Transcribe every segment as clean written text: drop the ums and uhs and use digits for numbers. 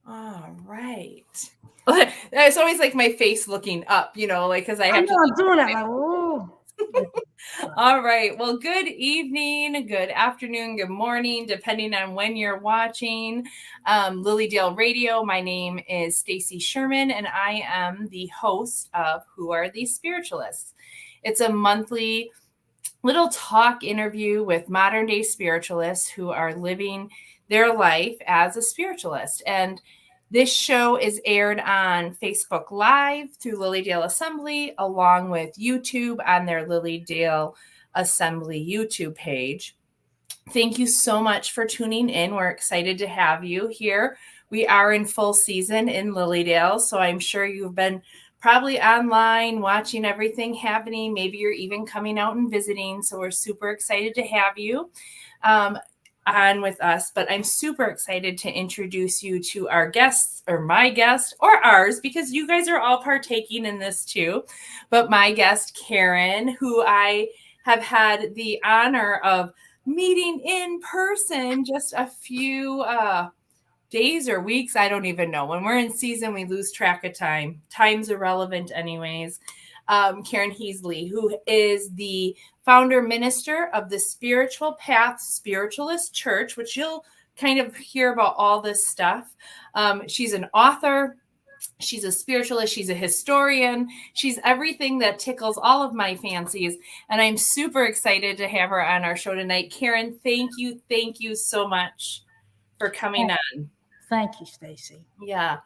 All right. It's always like my face looking up, like because I I have know to. I'm doing it. Like, oh. All right. Well, good evening, good afternoon, good morning, depending on when you're watching Lilydale Radio. My name is Stacy Schuerman, and I am the host of Who Are These Spiritualists? It's a monthly little talk interview with modern day spiritualists who are living their life as a spiritualist. And this show is aired on Facebook Live through Lilydale Assembly, along with YouTube on their Lilydale Assembly YouTube page. Thank you so much for tuning in. We're excited to have you here. We are in full season in Lilydale, so I'm sure you've been probably online watching everything happening. Maybe you're even coming out and visiting. So we're super excited to have you on with us. But I'm super excited to introduce you to our guests, or my guest, or ours, because you guys are all partaking in this too. But my guest, Karen, who I have had the honor of meeting in person just a few days or weeks. I don't even know. When we're in season, we lose track of time. Time's irrelevant anyways. Karen Heasley, who is the founder minister of the Spiritual Path Spiritualist Church, which you'll kind of hear about all this stuff. She's an author. She's a spiritualist. She's a historian. She's everything that tickles all of my fancies. And I'm super excited to have her on our show tonight. Karen, thank you so much for coming on. Thank you, Stacy. Yeah.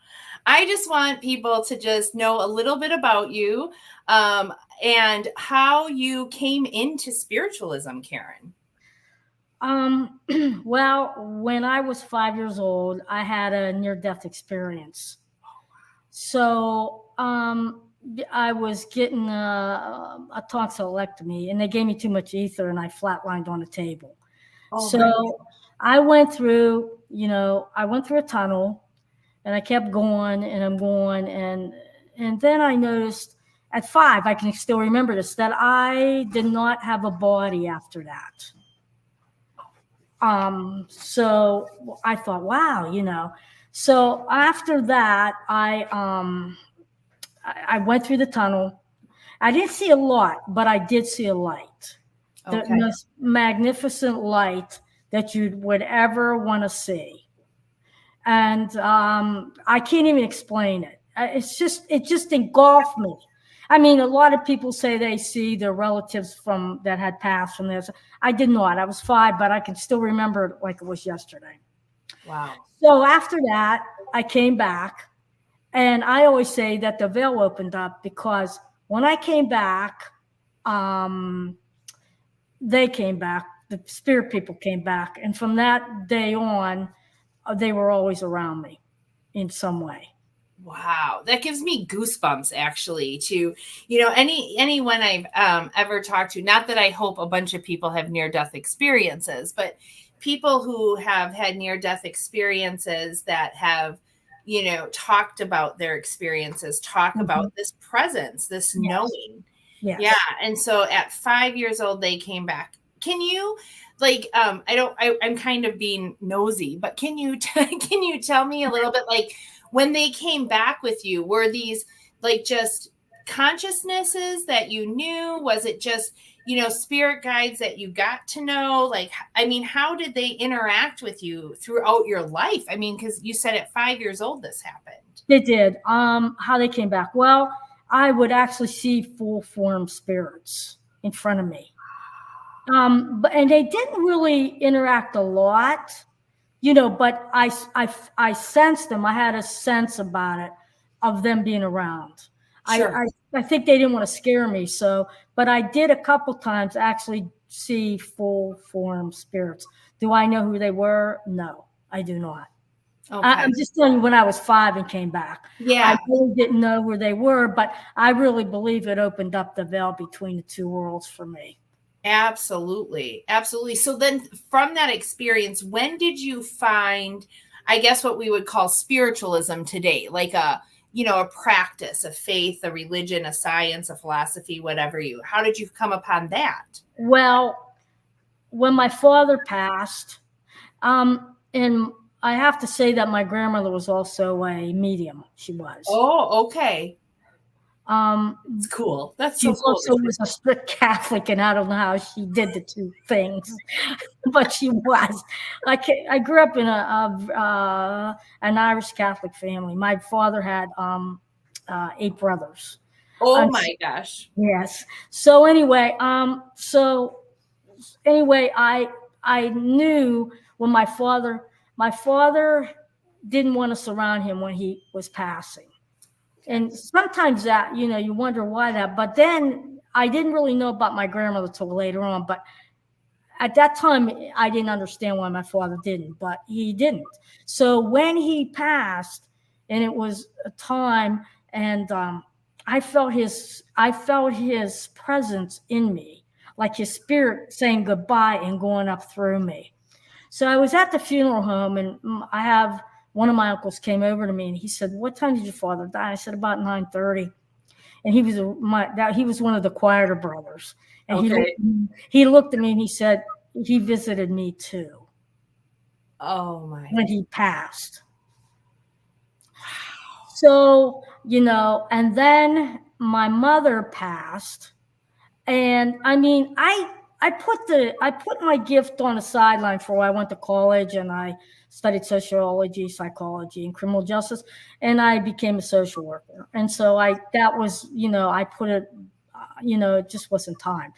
I just want people to just know a little bit about you and how you came into spiritualism, Karen. Well, when I was 5 years old, I had a near-death experience. So I was getting a tonsillectomy, and they gave me too much ether, and I flatlined on a table. So right. I went through, a tunnel, and I kept going, and I'm going, and then I noticed at 5, I can still remember this, that I did not have a body after that. So I thought, wow. So after that, I went through the tunnel. I didn't see a lot, but I did see a light. The most magnificent light that you would ever want to see. And I can't even explain it. It just engulfed me. I mean, a lot of people say they see their relatives that had passed from this. I did not. I was 5, but I can still remember it like it was yesterday. Wow. So after that, I came back, and I always say that the veil opened up because when I came back, they came back. The spirit people came back, and from that day on, they were always around me in some way. Wow, that gives me goosebumps actually to, anyone I've ever talked to, not that I hope a bunch of people have near-death experiences, but people who have had near-death experiences that have, talked about their experiences, talk about this presence, this knowing. Yes. Yeah. And so at 5 years old, they came back. Can you I'm kind of being nosy, but can you tell me a little bit, like, when they came back with you, were these like just consciousnesses that you knew? Was it just, spirit guides that you got to know? Like, I mean, how did they interact with you throughout your life? I mean, because you said at 5 years old this happened. They did. How they came back? Well, I would actually see full form spirits in front of me. And they didn't really interact a lot. But I sensed them. I had a sense about it, of them being around. Sure. I think they didn't want to scare me. But I did a couple times actually see full form spirits. Do I know who they were? No, I do not. Okay. I'm just telling you, when I was 5 and came back, Yeah. I really didn't know where they were, but I really believe it opened up the veil between the two worlds for me. Absolutely. Absolutely. So then from that experience, when did you find, I guess, what we would call spiritualism today, like a practice, a faith, a religion, a science, a philosophy, how did you come upon that? Well, when my father passed, and I have to say that my grandmother was also a medium. She was. Oh, okay. It's cool. That's She so cool. also was a strict Catholic, and I don't know how she did the two things, but she was. I grew up in an Irish Catholic family. My father had 8 brothers. Oh And my gosh. yes. So anyway, I knew when my father didn't want us around him when he was passing. And sometimes that, you wonder why that, but then I didn't really know about my grandmother till later on. But at that time, I didn't understand why my father didn't, but he didn't. So when he passed, and it was a time, and I felt his presence in me, like his spirit saying goodbye and going up through me. So I was at the funeral home, and one of my uncles came over to me, and he said, "What time did your father die?" I said, "About 9:30." And he was one of the quieter brothers. And Okay. he looked at me and he said, "He visited me too." Oh my. When he passed. So, and then my mother passed. And I mean, I put my gift on the sideline for a while. I went to college and I studied sociology, psychology, and criminal justice, and I became a social worker. And so I put it, it just wasn't time,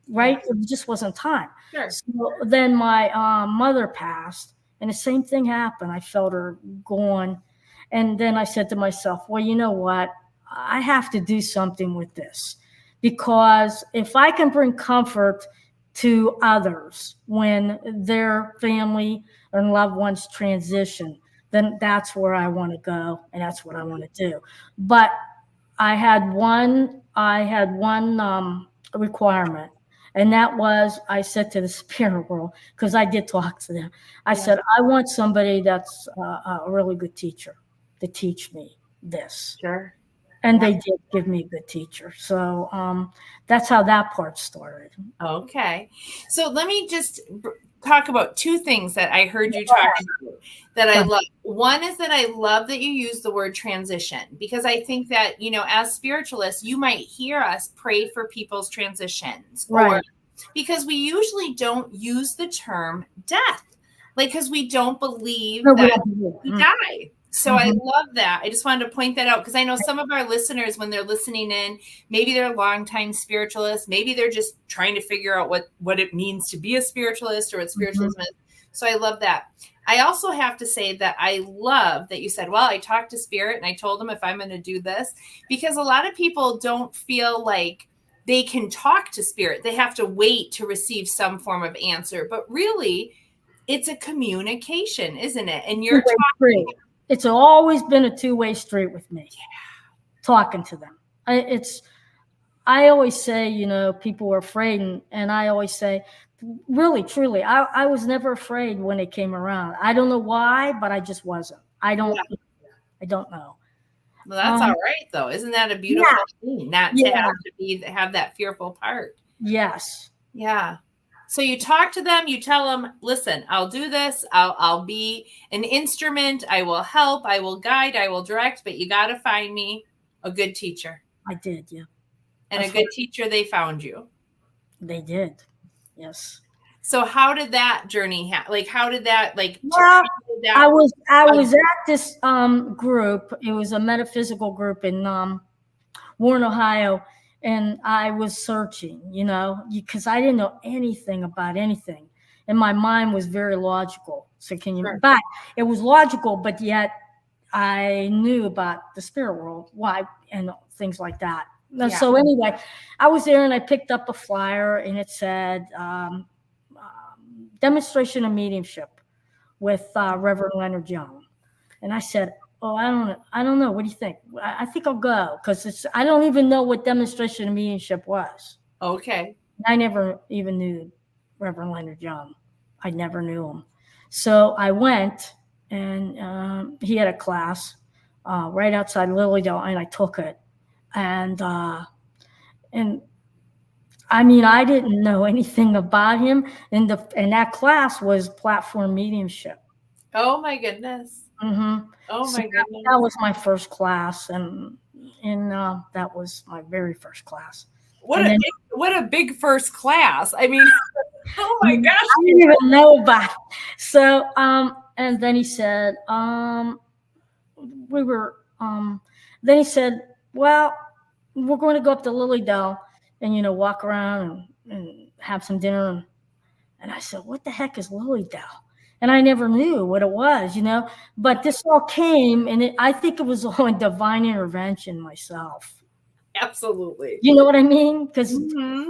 right? Yeah. It just wasn't time. Sure. So then my mother passed, and the same thing happened. I felt her gone, and then I said to myself, well, you know what? I have to do something with this. Because if I can bring comfort to others when their family and loved ones transition, then that's where I want to go, and that's what I want to do. But I had one requirement, and that was, I said to the spirit world, because I did talk to them. I said, I want somebody that's a really good teacher to teach me this. Sure. And they did give me a good teacher. So that's how that part started. Okay. So let me just talk about 2 things that I heard you talk about that I love. One is that I love that you use the word transition, because I think that, as spiritualists, you might hear us pray for people's transitions. Right. Or because we usually don't use the term death, because we don't believe that we die. So I love that. I just wanted to point that out, because I know some of our listeners, when they're listening in, maybe they're longtime spiritualists, maybe they're just trying to figure out what it means to be a spiritualist or what spiritualism is. So I love that. I also have to say that I love that you said, well, I talked to spirit and I told them if I'm going to do this, because a lot of people don't feel like they can talk to spirit. They have to wait to receive some form of answer. But really, it's a communication, isn't it? And you're talking. It's always been a two-way street with me. Talking to them. I always say, people were afraid, and I always say, really, truly, I was never afraid when it came around. I don't know why, but I just wasn't. I don't know. Well, that's all right, though. Isn't that a beautiful thing? Not to have that fearful part. Yes. Yeah. So you talk to them, you tell them, listen, I'll do this. I'll be an instrument. I will help. I will guide. I will direct. But you got to find me a good teacher. I did, yeah. And a good teacher, they found you. They did, yes. So how did that journey happen? How did that I was at this group. It was a metaphysical group in Warren, Ohio. And I was searching, because I didn't know anything about anything. And my mind was very logical. So but it was logical, but yet I knew about the spirit world, why, and things like that. Yeah. So anyway, I was there and I picked up a flyer and it said demonstration of mediumship with Reverend Leonard Young. And I said, oh, I don't know. What do you think? I think I'll go, because I don't even know what demonstration of mediumship was. Okay. I never even knew Reverend Leonard Young. I never knew him. So I went, and he had a class right outside Lilydale, and I took it. And I mean, I didn't know anything about him. And that class was platform mediumship. Oh my goodness. Mm-hmm. Oh So my goodness. that was my first class, and that was my very first class. What And a then what a big first class. I mean, oh my gosh. I didn't even know about it. So and then he said, we were then he said, well, we're going to go up to Lily Dell and walk around and have some dinner. And I said, what the heck is Lily Dell? And I never knew what it was. But this all came, and I think it was all in divine intervention myself. Absolutely. You know what I mean? Because Mhm.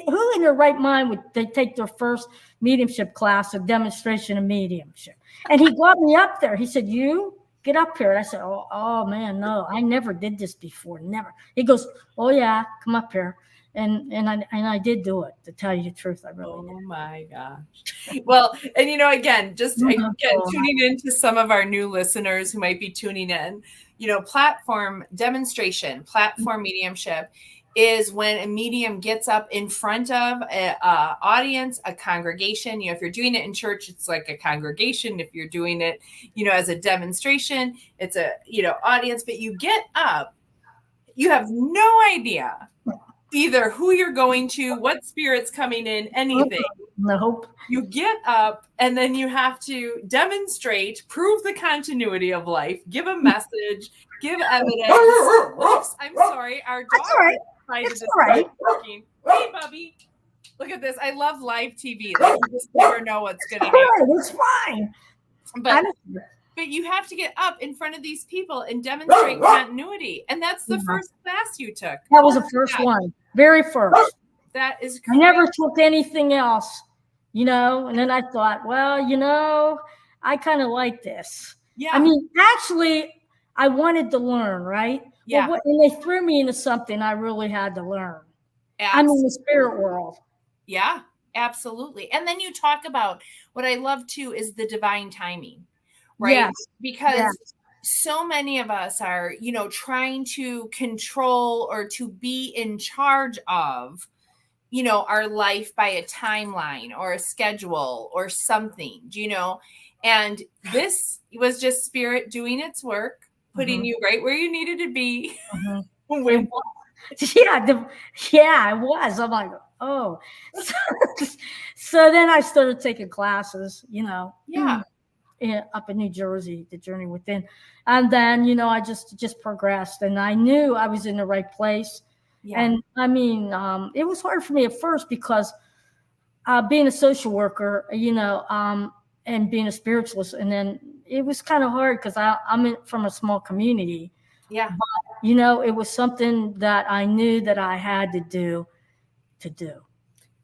who in their right mind would they take their first mediumship class, a demonstration of mediumship? And he got me up there. He said, "You get up here." And I said, "Oh man, no, I never did this before, never." He goes, "Oh yeah, come up here." And I did do it. To tell you the truth, I really did. Oh my gosh. Well, and again, just again, tuning into some of our new listeners who might be tuning in, platform demonstration, platform mediumship is when a medium gets up in front of a audience, a congregation. If you're doing it in church, it's like a congregation. If you're doing it, as a demonstration, it's a, audience, but you get up, you have no idea either who you're going to, what spirit's coming in, anything. Nope. You get up and then you have to demonstrate, prove the continuity of life, give a message, give evidence. Oops, I'm sorry. Our dog That's all right. decided It's to all right. start barking. Hey, Bubby. Look at this. I love live TV. Like, you just never know what's going to All happen. right, it's fine. But you have to get up in front of these people and demonstrate continuity. And that's the first class you took. That was the first one. Very first. That is I never took anything else, and then I thought, well, I kind of like this. Yeah. I mean, actually, I wanted to learn, right? Yeah. Well, and they threw me into something I really had to learn. I'm in the spirit world. Yeah, absolutely. And then you talk about what I love too is the divine timing, right? Yes. Because so many of us are, trying to control or to be in charge of, our life by a timeline or a schedule or something, and this was just spirit doing its work, putting you right where you needed to be. It was. I'm like, oh. So then I started taking classes, up in New Jersey, the Journey Within. And then, I just progressed, and I knew I was in the right place. Yeah. And I mean, it was hard for me at first because being a social worker, and being a spiritualist, and then it was kind of hard because I'm from a small community. Yeah. But, it was something that I knew that I had to do.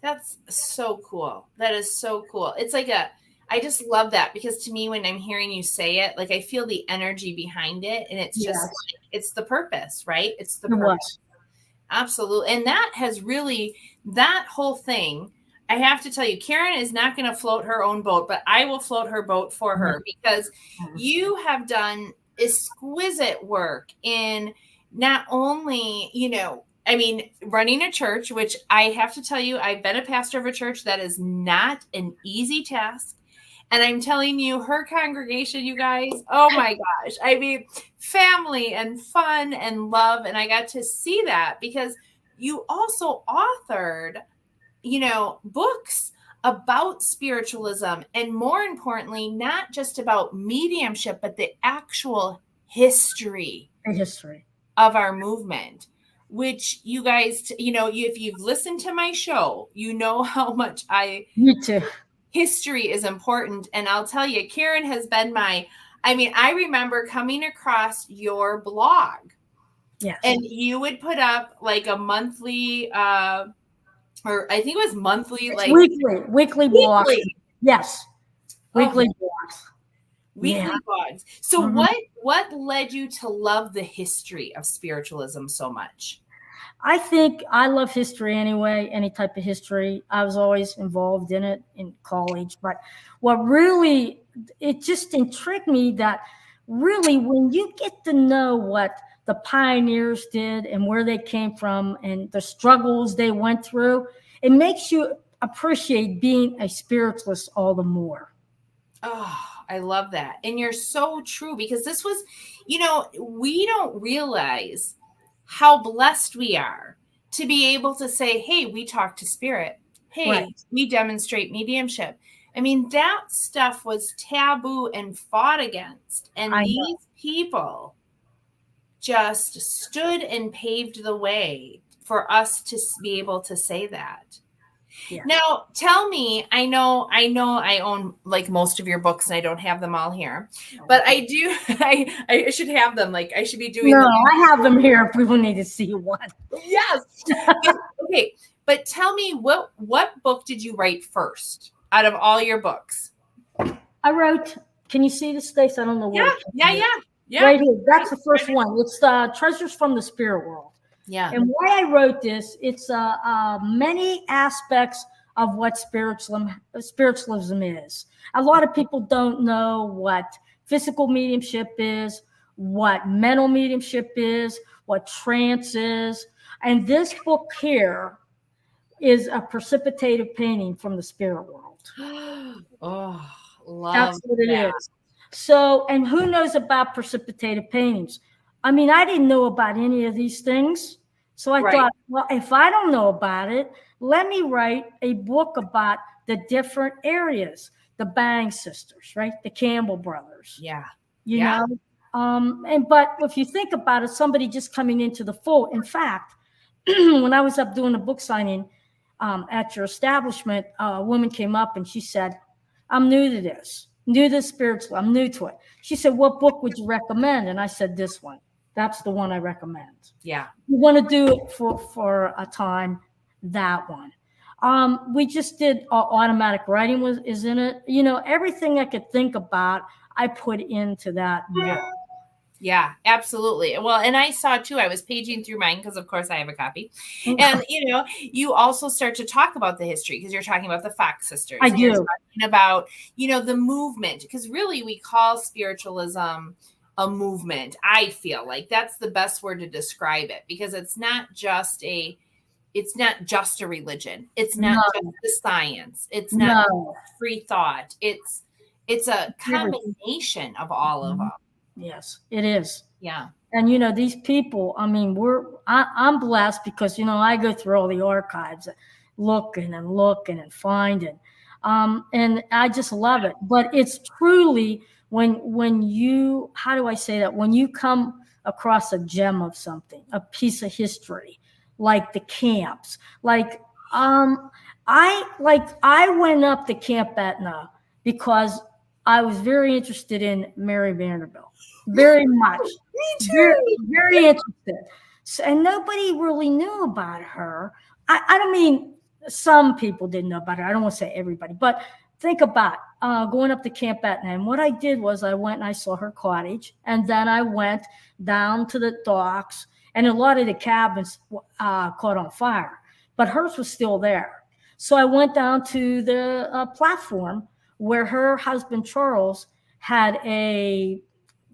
That's so cool. That is so cool. It's like I just love that because to me, when I'm hearing you say it, like I feel the energy behind it, and it's just like, it's the purpose, right? It's the purpose. Absolutely. And that has really, that whole thing, I have to tell you, Karen is not going to float her own boat, but I will float her boat for her because you have done exquisite work in not only, running a church, which I have to tell you, I've been a pastor of a church. That is not an easy task. And I'm telling you, her congregation, you guys, oh my gosh. I mean, family and fun and love. And I got to see that because you also authored, books about spiritualism. And more importantly, not just about mediumship, but the actual history of our movement, which you guys, if you've listened to my show, you know how much Me too. History is important. And I'll tell you, Karen has been I remember coming across your blog. Yes. And you would put up like a monthly, or I think it was monthly, it's like weekly blogs. Yes. Weekly blogs. Weekly blogs. So what led you to love the history of spiritualism so much? I think I love history anyway, any type of history. I was always involved in it in college. But what really, it just intrigued me that really when you get to know what the pioneers did and where they came from and the struggles they went through, it makes you appreciate being a spiritualist all the more. Oh, I love that. And you're so true, because this was, we don't realize how blessed we are to be able to say, hey, we talk to spirit. Hey, Right. we demonstrate mediumship. I mean, that stuff was taboo and fought against. And I these know. people just stood and paved the way for us to be able to say that. Yeah. Now, tell me, I own like most of your books and I don't have them all here, but I do, I should have them. Like I should be doing No, them. I have them here if we will need to see one. Yes. Okay. But tell me, what book did you write first out of all your books? I wrote, can you see the Stace? I don't know where. Yeah. Right here. That's the first one. It's Treasures from the Spirit World. Yeah. And why I wrote this, it's many aspects of what spiritualism is. A lot of people don't know what physical mediumship is, what mental mediumship is, what trance is. And this book here is a precipitative painting from the spirit world. Oh, love That's what it that. is. So, and who knows about precipitative paintings? I mean, I didn't know about any of these things. So I thought, well, if I don't know about it, let me write a book about the different areas, the Bang sisters, right? The Campbell brothers. Yeah. You know? But if you think about it, somebody just coming into the fold. In fact, when I was up doing a book signing at your establishment, a woman came up and she said, I'm new to this, new to spiritual. I'm new to it. She said, what book would you recommend? And I said, this one. That's the one I recommend. Yeah. You want to do it for a time, that one. We just did automatic writing is in it. You know, everything I could think about, I put into that book. Yeah, absolutely. Well, and I saw too, I was paging through mine because of course I have a copy. And you also start to talk about the history because you're talking about the Fox sisters. I do. You're talking about, the movement, because really we call spiritualism a movement. I feel like that's the best word to describe it, because it's not just a religion. It's not just the science. It's not free thought. It's a combination of all of them. Yes, it is. Yeah. And these people, I mean, I'm blessed because I go through all the archives, looking and finding, and I just love it. But it's truly when you, how do I say that? When you come across a gem of something, a piece of history, like the camps, I went up to Camp Etna because I was very interested in Mary Vanderbilt. Very much. Me too. Very, very interested. So, and nobody really knew about her. I don't mean some people didn't know about her. I don't want to say everybody, but think about going up to Camp Etna. And what I did was I went and I saw her cottage, and then I went down to the docks, and a lot of the cabins caught on fire, but hers was still there. So I went down to the platform where her husband Charles had a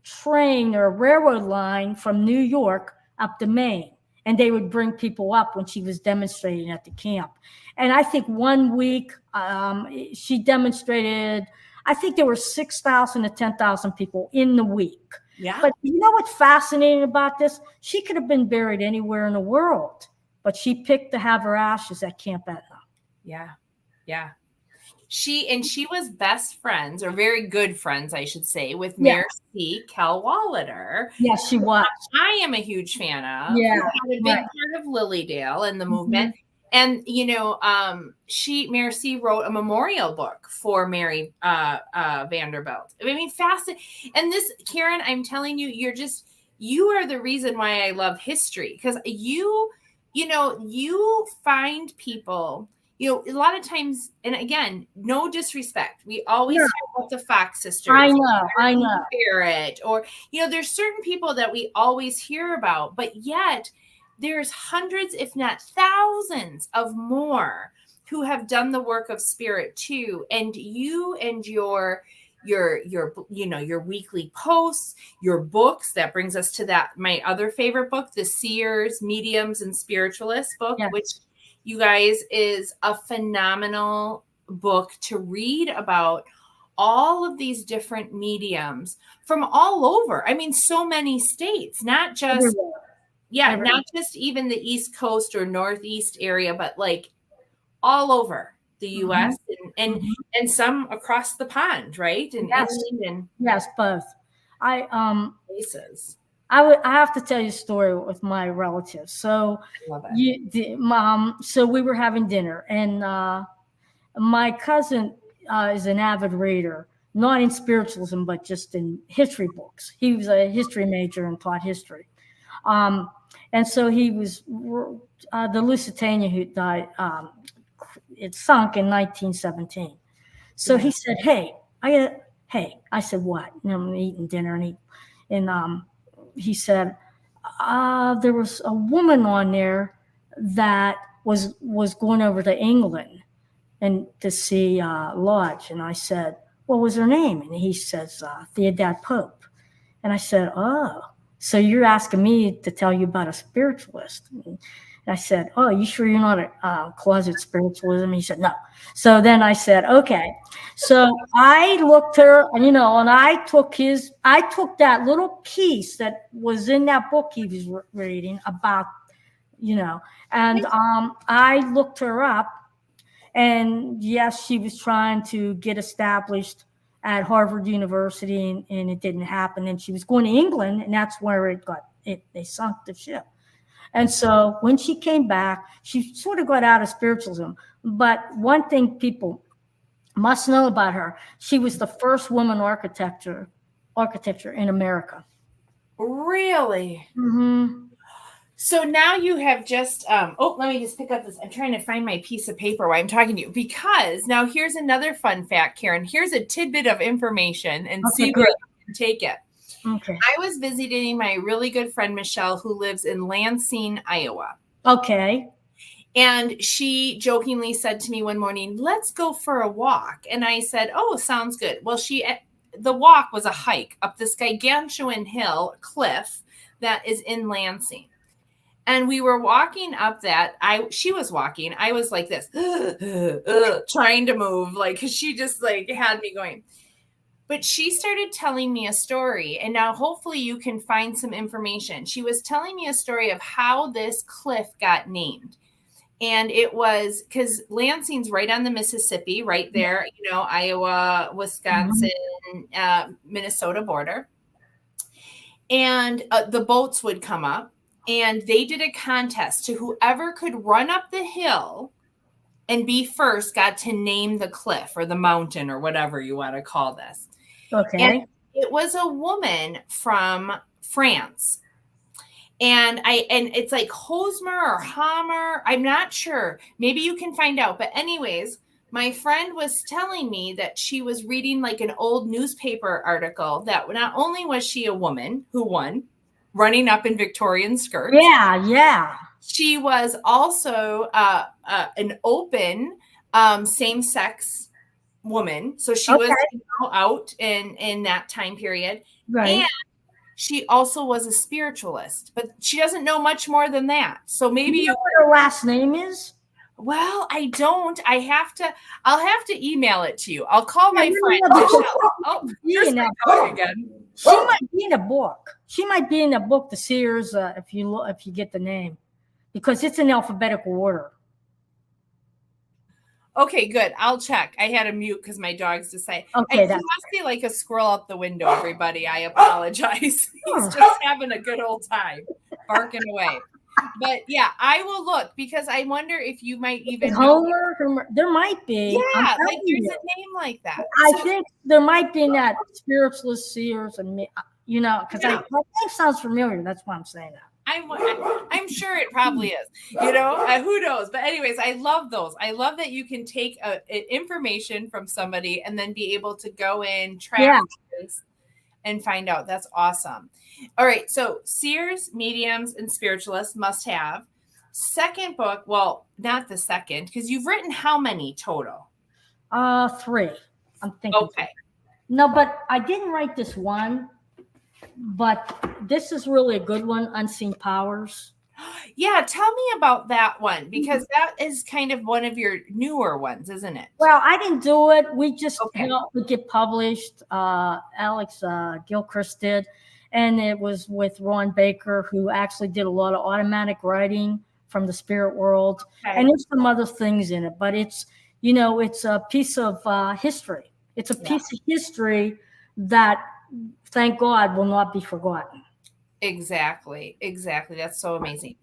train or a railroad line from New York up to Maine. And they would bring people up when she was demonstrating at the camp. And I think 1 week she demonstrated, I think there were 6,000 to 10,000 people in the week. Yeah. But you know what's fascinating about this? She could have been buried anywhere in the world, but she picked to have her ashes at Camp Etna. Yeah. Yeah. She was best friends, or very good friends, I should say, with Mercy Kellwalliter. Yes, she was. I am a huge fan of. Yeah, a big part of Lilydale and the movement. And Mercy wrote a memorial book for Mary Vanderbilt. I mean, fascinating. And this, Karen, I'm telling you, you are the reason why I love history, because you find people. A lot of times, and again, no disrespect, we always talk about the Fox sisters. I know. Spirit, or, there's certain people that we always hear about, but yet there's hundreds, if not thousands of more who have done the work of spirit too. And you and your weekly posts, your books, that brings us to my other favorite book, the Seers, Mediums, and Spiritualists book, which, you guys, is a phenomenal book to read about all of these different mediums from all over. I mean, so many states, not just, not just even the East Coast or Northeast area, but like all over the U.S. and some across the pond, right? And England and yes, both. places. I have to tell you a story with my relatives. So so we were having dinner, and my cousin is an avid reader, not in spiritualism, but just in history books. He was a history major and taught history. And so he was the Lusitania who died. It sunk in 1917. So he said, "Hey, I said, "What?" And I'm eating dinner, and he said, "There was a woman on there that was going over to England and to see Lodge." And I said, "What was her name?" And he says, "Theodate Pope." And I said, "Oh, so you're asking me to tell you about a spiritualist?" And I said, "Oh, you sure you're not a closet spiritualism?" He said, "No." So then I said, "Okay." So I looked her, and I took that little piece that was in that book he was reading about, and I looked her up, and yes, she was trying to get established at Harvard University, and it didn't happen. And she was going to England, and that's where they sunk the ship. And so when she came back, she sort of got out of spiritualism. But one thing people must know about her, she was the first woman architecture in America. Really? Mm-hmm. So now you have just, let me just pick up this. I'm trying to find my piece of paper while I'm talking to you, because now here's another fun fact, Karen. Here's a tidbit of information, and see where you can take it. Okay. I was visiting my really good friend, Michelle, who lives in Lansing, Iowa. Okay. And she jokingly said to me one morning, "Let's go for a walk." And I said, "Oh, sounds good." Well, the walk was a hike up this gargantuan cliff that is in Lansing. And we were walking up that. She was walking. I was like this, trying to move, like, because she just like had me going. But she started telling me a story, and now hopefully you can find some information. She was telling me a story of how this cliff got named. And it was because Lansing's right on the Mississippi, right there, Iowa, Wisconsin, Minnesota border. And the boats would come up, and they did a contest to whoever could run up the hill and be first got to name the cliff or the mountain or whatever you want to call this. Okay. And it was a woman from France. And it's like Hosmer or Hammer. I'm not sure. Maybe you can find out. But anyways, my friend was telling me that she was reading like an old newspaper article that not only was she a woman who won running up in Victorian skirts. Yeah. She was also an open same-sex woman. So she was out in that time period. Right. And she also was a spiritualist, but she doesn't know much more than that. So maybe you know what her last name is? Well, I don't. I'll have to email it to you. I'll call my friend Michelle. Oh, here's my dog again. She might be in a book. She might be in a book, The Seers, if you get the name, because it's in alphabetical order. Okay, good. I'll check. I had to mute because my dog's decided. Okay, he must be like a squirrel out the window, everybody. I apologize. He's just having a good old time, barking away. But yeah, I will look, because I wonder if you might even Homer. There might be. Yeah, like there's a name like that. I think there might be in that Spiritualist, Seers, and because my name sounds familiar. That's why I'm saying that. I'm sure it probably is, who knows? But anyways, I love those. I love that you can take information from somebody and then be able to go in, track this, and find out. That's awesome. All right. So seers, mediums, and spiritualists must have. Second book. Well, not the second, because you've written how many total? 3. I'm thinking. Okay. No, but I didn't write this one. But this is really a good one, Unseen Powers. Yeah, tell me about that one, because that is kind of one of your newer ones, isn't it? Well, I didn't do it. We just Okay. helped it get published. Alex Gilchrist did, and it was with Ron Baker, who actually did a lot of automatic writing from the spirit world, and Okay. there's some other things in it. But it's, you know, it's a piece of history. It's a Yeah. piece of history that, thank God, will not be forgotten. Exactly. Exactly. That's so amazing.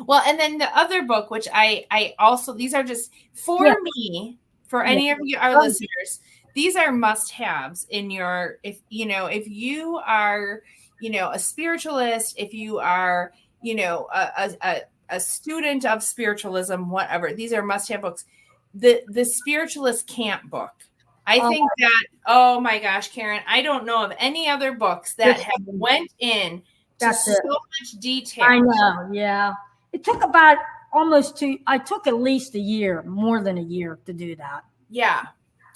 Well, and then the other book, which I also, these are just for Yeah, me, for yeah. any of you, our Um, listeners, these are must-haves in your, if you know, if you are, a spiritualist, if you are, a student of spiritualism, whatever, these are must-have books. The Spiritualist Camp book. I um, think that, oh my gosh, Karen, I don't know of any other books that this, have went in to that's it. so much I detail. know. Yeah, it took about almost two. I took at least a year, more than a year, to do that. Yeah.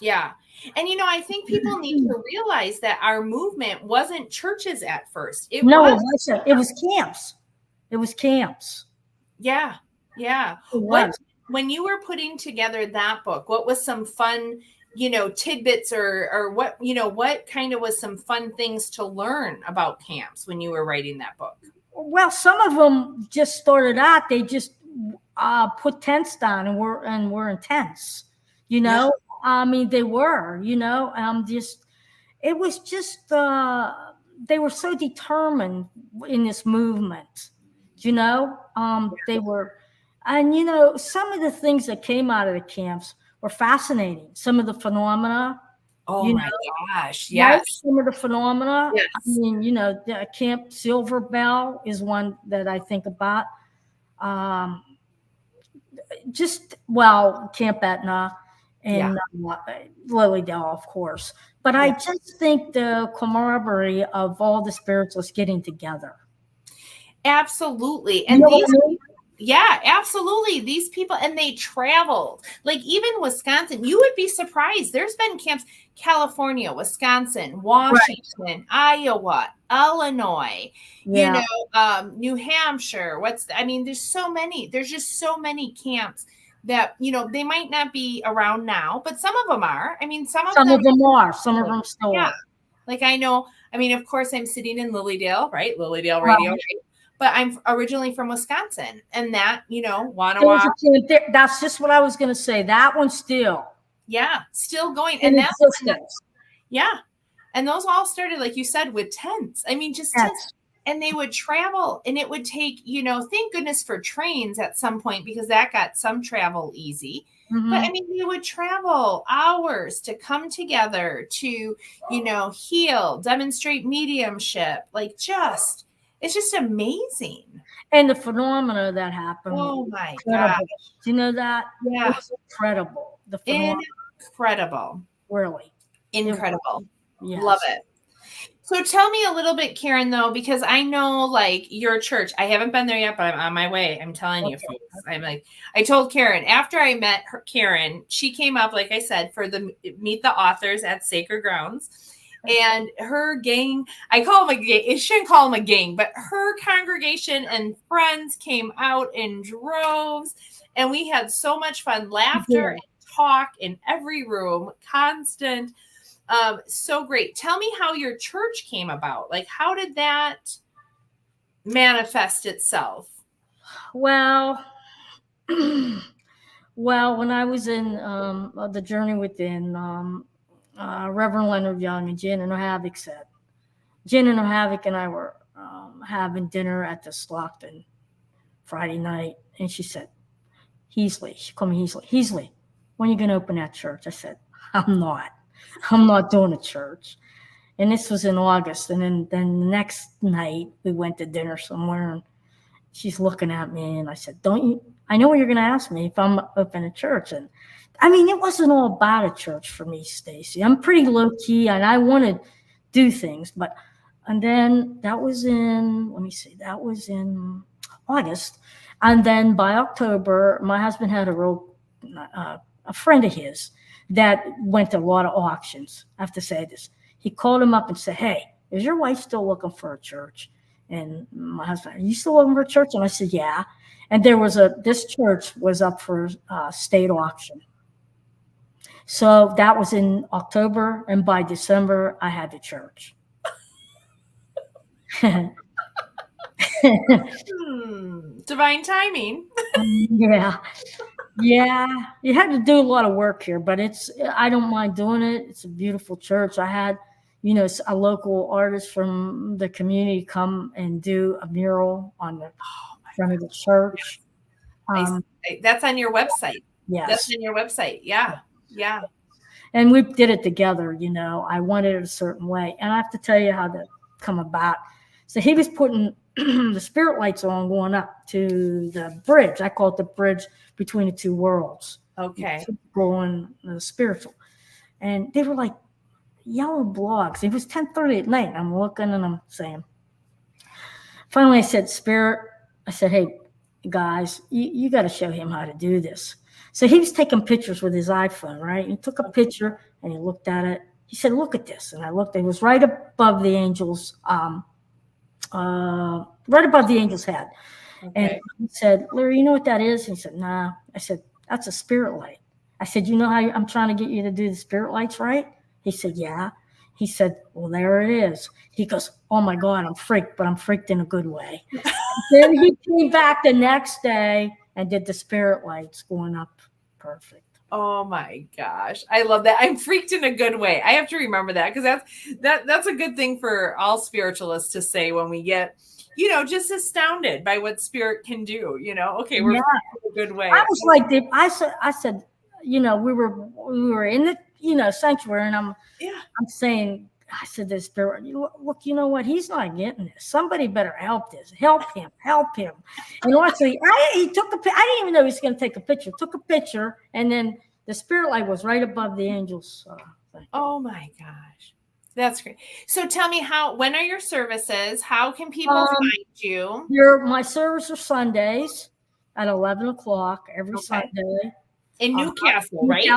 Yeah. And I think people need to realize that our movement wasn't churches at first. It No, it was, wasn't. It was camps. It was camps. yeah. Yeah. It What, was. when you were putting together that book, what was some fun, tidbits, or what kind of was some fun things to learn about camps when you were writing that book? Well, some of them just started out. They just put tents down and were intense. You Yeah. know, I mean, they were. Just it was just they were so determined in this movement. They were, and some of the things that came out of the camps were fascinating. Some of the phenomena, Oh you my know, gosh. right? Yes. Some of the phenomena. I Yes. mean, the Camp Silver Bell is one that I think about. Um, Camp Etna Yeah. and Lilydale, of course. But I Yeah. just think the camaraderie of all the spiritualists getting together. Absolutely. You And know what I these, mean? yeah, absolutely. These people, and they traveled. Like even Wisconsin, you would be surprised. There's been camps, California, Wisconsin, Right. Washington, Iowa, Illinois, Yeah. New Hampshire. I mean, there's just so many camps that, they might not be around now, but some of them are. I mean, some of Some them, of them are. Some of them still yeah. are. Like I mean, of course, I'm sitting in Lilydale, right? Lilydale Radio, Right. right? But I'm originally from Wisconsin, and that, There's Wanawa, a camp there. That's just what I was going to say. That one's still yeah, still going. in And that's when, existence. yeah. And those all started, like you said, with tents. I mean, just tents. Yes. And they would travel, and it would take, thank goodness for trains at some point, because that got some travel easy. But I Hmm. mean, they would travel hours to come together to, heal, demonstrate mediumship. It's just amazing. And the phenomena that happened was Oh my God. incredible. Do you know that? It Yeah. was incredible. The phenomena, Incredible. really. It was. Incredible. Love Yes. it. So tell me a little bit, Karen, though, because I know like your church, I haven't been there yet, but I'm on my way. I'm telling you, Okay. folks. I told Karen after I met Karen, she came up, like I said, for the Meet the Authors at Sacred Grounds. And her gang, I call them a gang, it shouldn't call them a gang, but her congregation and friends came out in droves. And we had so much fun, laughter Yeah. and talk in every room, constant. So great. Tell me how your church came about. Like, how did that manifest itself? Well, well, when I was in the Journey Within, Reverend Leonard Young and Jan and Havoc said, Jan and Havoc and I were having dinner at the Stockton Friday night, and she said, Heasley, she called me Heasley. Heasley, when are you going to open that church? I said, I'm not. I'm not doing a church. And this was in August. And then the next night, we went to dinner somewhere, and she's looking at me, and I said, don't you? I know what you're going to ask me if I'm open a church. And I mean, it wasn't all about a church for me, Stacy. I'm pretty low key, and I want to do things. And then that was in, let me see, that was in August. And then by October, my husband had a friend of his that went to a lot of auctions. I have to say this. He called him up and said, hey, is your wife still looking for a church? And my husband, are you still looking for a church? And I said, yeah. And this church was up for state auction. So that was in October, and by December, I had the church. Divine timing. Yeah. Yeah. You had to do a lot of work here, but I don't mind doing it. It's a beautiful church. I had, a local artist from the community come and do a mural on the front of the church. That's on your website. Yes. That's on your website. Yeah. Yeah. And we did it together, I wanted it a certain way. And I have to tell you how that come about. So he was putting the spirit lights on going up to the bridge. I call it the bridge between the two worlds. Okay. Going the spiritual. And they were like yellow blogs. It was 10:30 at night. And I'm looking and I'm saying, finally I said, Spirit, I said, hey, guys, you got to show him how to do this. So he was taking pictures with his iPhone, right? He took a picture and he looked at it. He said, look at this. And I looked, it was right above the angel's, right above the angel's head. Okay. And he said, Larry, you know what that is? And he said, nah. I said, that's a spirit light. I said, you know how I'm trying to get you to do the spirit lights, right? He said, yeah. He said, well, there it is. He goes, oh my God, I'm freaked, but I'm freaked in a good way. Then he came back the next day and did the spirit lights going up perfect. Oh my gosh. I love that. I'm freaked in a good way. I have to remember that because that's a good thing for all spiritualists to say when we get, just astounded by what spirit can do, okay, we're freaked in a good way. I was like, I said, we were in the, sanctuary and I'm saying, I said, this spirit, look, you know what? He's not getting this. Somebody better help him. And honestly, he took I didn't even know he was going to take a picture. Took a picture, and then the spirit light was right above the angel's thing. Oh my gosh. That's great. So tell me when are your services? How can people find you? My services are Sundays at 11 o'clock every Sunday. In Newcastle, right?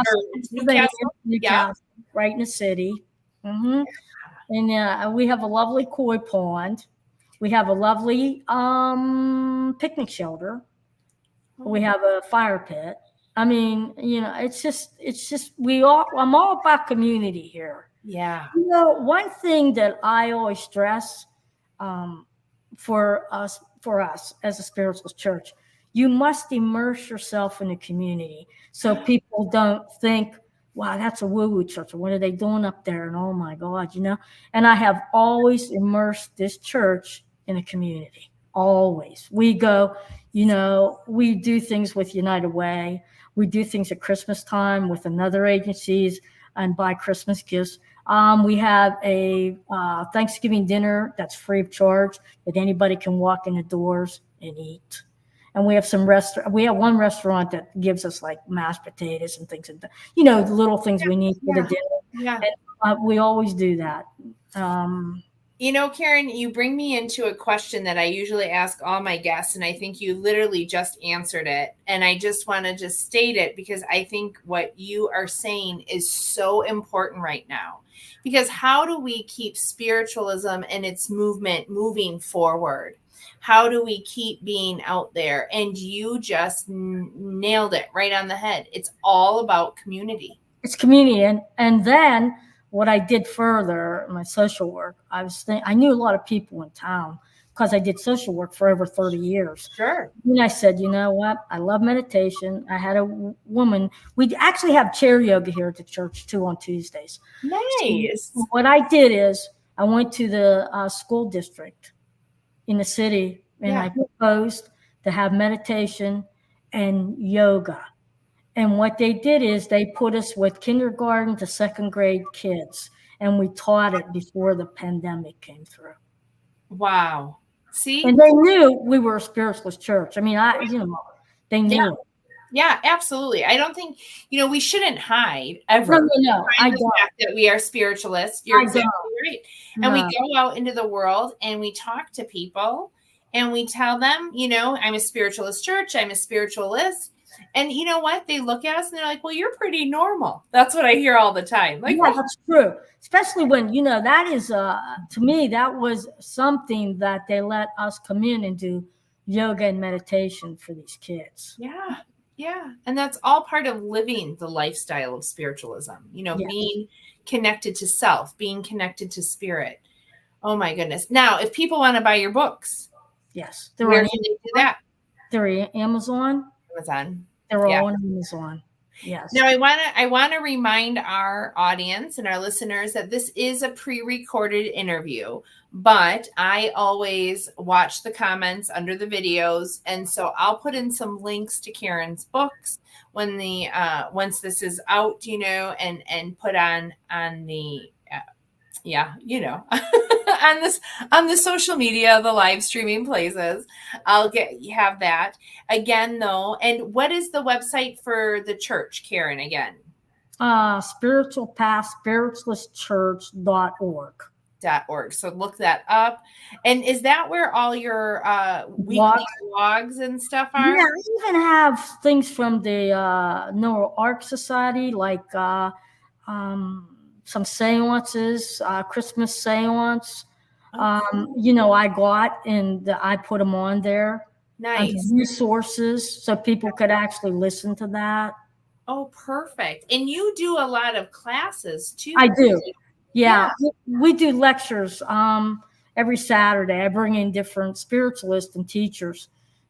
Newcastle, right in the city. Mm-hmm. And we have a lovely koi pond. We have a lovely picnic shelter. We have a fire pit. I mean, it's just I'm all about community here. Yeah. One thing that I always stress for us as a spiritual church, you must immerse yourself in the community so people don't think, wow, that's a woo-woo church. What are they doing up there? And oh my God, And I have always immersed this church in a community. Always. We go, we do things with United Way. We do things at Christmas time with another agencies and buy Christmas gifts. We have a Thanksgiving dinner that's free of charge that anybody can walk in the doors and eat. And we have we have one restaurant that gives us like mashed potatoes and things, the little things we need for the dinner. Yeah. And, we always do that. Karen, you bring me into a question that I usually ask all my guests, and I think you literally just answered it. And I just want to state it because I think what you are saying is so important right now. Because how do we keep spiritualism and its movement moving forward? How do we keep being out there? And you just nailed it right on the head. It's all about community. It's community. And then what I did further, my social work, I knew a lot of people in town because I did social work for over 30 years. Sure. And I said, you know what? I love meditation. I had a woman. We actually have chair yoga here at the church too on Tuesdays. Nice. So what I did is I went to the school district in the city and I proposed to have meditation and yoga. And what they did is they put us with kindergarten to second grade kids, and we taught it before the pandemic came through. Wow. See? And they knew we were a spiritualist church. I mean, they knew it. Yeah, absolutely. I don't think, we shouldn't hide ever. No. I don't. The fact that we are spiritualists. You're exactly right. And we go out into the world and we talk to people and we tell them, I'm a spiritualist church. I'm a spiritualist. And you know what? They look at us and they're like, well, you're pretty normal. That's what I hear all the time. Like, yeah, that's true. Especially when, that is, to me, that was something that they let us come in and do yoga and meditation for these kids. yeah. Yeah. And that's all part of living the lifestyle of spiritualism, Yeah. being connected to self, being connected to spirit. Oh my goodness. Now, if people want to buy your books, Yes. where can they do that? They're Amazon. Amazon. They're Yeah. all on Amazon. Yes. Now I want to remind our audience and our listeners that this is a pre-recorded interview, but I always watch the comments under the videos, and so I'll put in some links to Karen's books when the once this is out, and put on the on the social media, the live streaming places. I'll have that again though. And what is the website for the church, Karen, again? Spiritual Path, spiritualistchurch.org. .org. So look that up. And is that where all your weekly blogs and stuff are? Yeah, I even have things from the Neural Arc Society, like some seances, Christmas seance. I got and I put them on there. Nice. Resources so people could actually listen to that. Oh, perfect. And you do a lot of classes too. I do. Yeah. We do lectures every Saturday. I bring in different spiritualists and teachers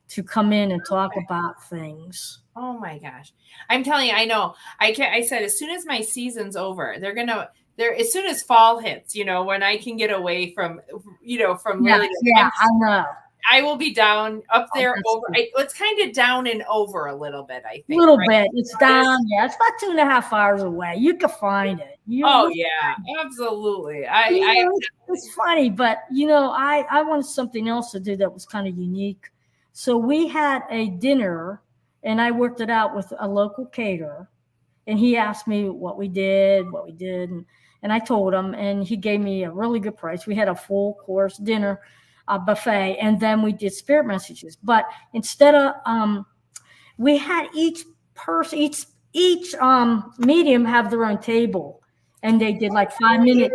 to come in and talk about things. Oh my gosh. I'm telling you, I know. I said as soon as my season's over, as soon as fall hits, when I can get away from really. Yeah, I know. I will be down up there over. It's kind of down and over a little bit, I think. A little bit. It's down. Yeah, it's about 2.5 hours away. You can find it. Absolutely. It's funny, but I wanted something else to do that was kind of unique. So we had a dinner, and I worked it out with a local caterer, and he asked me what we did, and I told him, and he gave me a really good price. We had a full course dinner. Buffet, and then we did spirit messages. But instead of we had each medium have their own table, and they did like 5 minute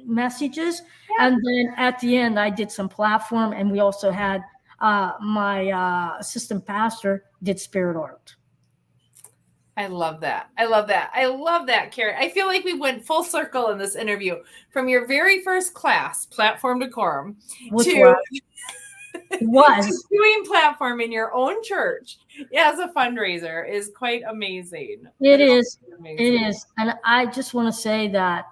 messages. And then at the end I did some platform, and we also had my assistant pastor did spirit art. I love that. I love that, Karen. I feel like we went full circle in this interview from your very first class, Platform Decorum, to doing platform in your own church as a fundraiser is quite amazing. It is. And I just want to say that,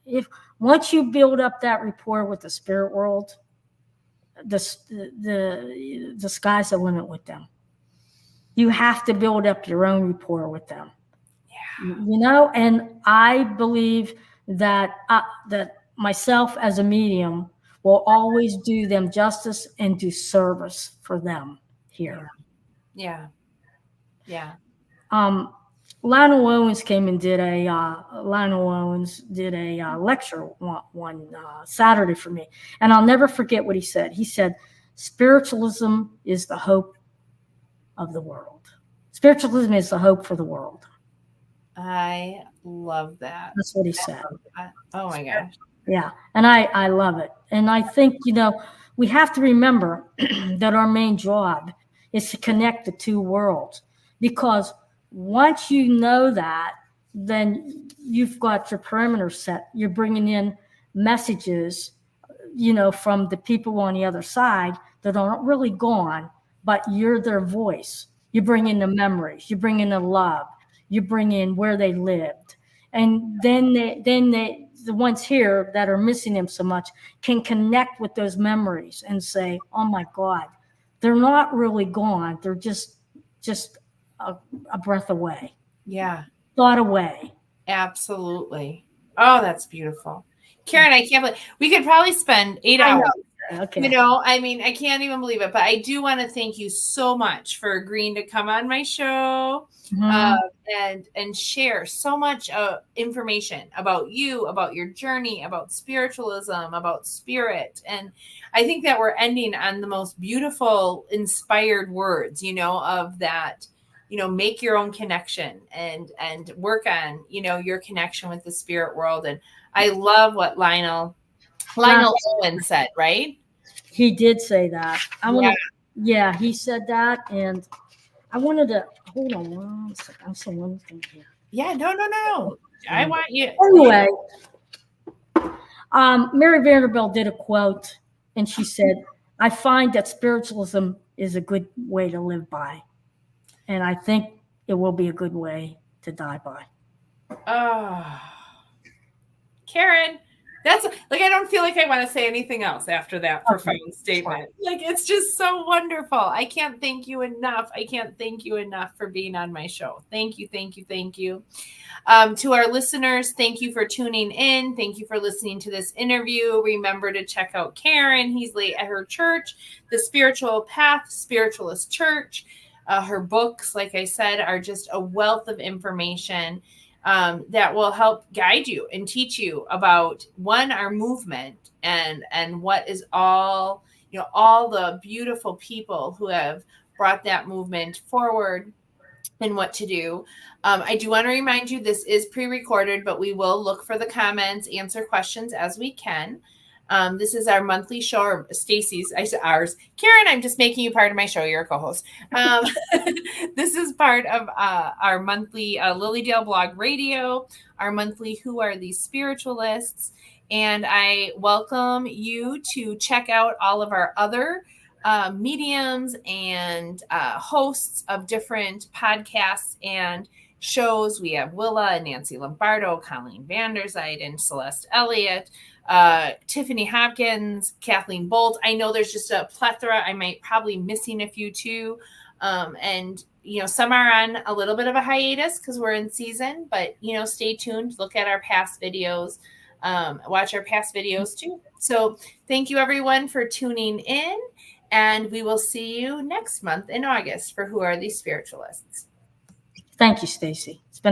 if once you build up that rapport with the spirit world, the sky's the limit with them. You have to build up your own rapport with them. Yeah. And I believe that that myself as a medium will always do them justice and do service for them here. Yeah. Lionel Owens came and did a lecture one Saturday for me, and I'll never forget what he said. He said, "Spiritualism is the hope of the world. Spiritualism is the hope for the world." I love that. That's what he said. Oh my gosh. Yeah. And I love it. And I think, we have to remember that our main job is to connect the two worlds, because once you know that, then you've got your perimeter set. You're bringing in messages, from the people on the other side that aren't really gone, but you're their voice. You bring in the memories, you bring in the love, you bring in where they lived. And then the ones here that are missing them so much can connect with those memories and say, oh my God, they're not really gone. They're just a breath away. Yeah. Thought away. Absolutely. Oh, that's beautiful. Karen, I can't believe we could probably spend 8 hours Okay. You know, I mean, I can't even believe it, but I do want to thank you so much for agreeing to come on my show uh, Mhm. and share so much information about you, about your journey, about spiritualism, about spirit. And I think that we're ending on the most beautiful, inspired words, you know, of that, you know, make your own connection and work on, you know, your connection with the spirit world. And I love what Lionel Owen said, right? He did say that. I want Yeah. to. Yeah, he said that, and I wanted to hold on one second. I'm so one thing here. Yeah, no. I want you. Anyway, Mary Vanderbilt did a quote, and she said, "I find that spiritualism is a good way to live by, and I think it will be a good way to die by." Oh, Karen, that's like I don't feel like I want to say anything else after that Okay, profound statement. Like it's just so wonderful. I can't thank you enough. I can't thank you enough for being on my show. Thank you, thank you, thank you. To our listeners, thank you for tuning in. Thank you for listening to this interview. Remember to check out Karen Heasley at her church, the Spiritual Path Spiritualist Church. Her books, like I said, are just a wealth of information that will help guide you and teach you about our movement and what is all, you know, all the beautiful people who have brought that movement forward and what to do. I do want to remind you this is pre-recorded, but we will look for the comments, answer questions as we can. This is our monthly show, or Stacy's, I said ours. Karen, I'm just making you part of my show. You're a co-host. This is part of our monthly Lilydale Blog Radio, our monthly Who Are These Spiritualists? And I welcome you to check out all of our other mediums and hosts of different podcasts and shows. We have Willa and Nancy Lombardo, Colleen Vanderzeit and Celeste Elliott, Tiffany Hopkins, Kathleen Bolt. I know there's just a plethora. I might probably missing a few too. And you know, some are on a little bit of a hiatus because we're in season, but you know, stay tuned, look at our past videos, watch our past videos too. So thank you everyone for tuning in. And we will see you next month in August for Who Are These Spiritualists? Thank you, Stacy. It's been a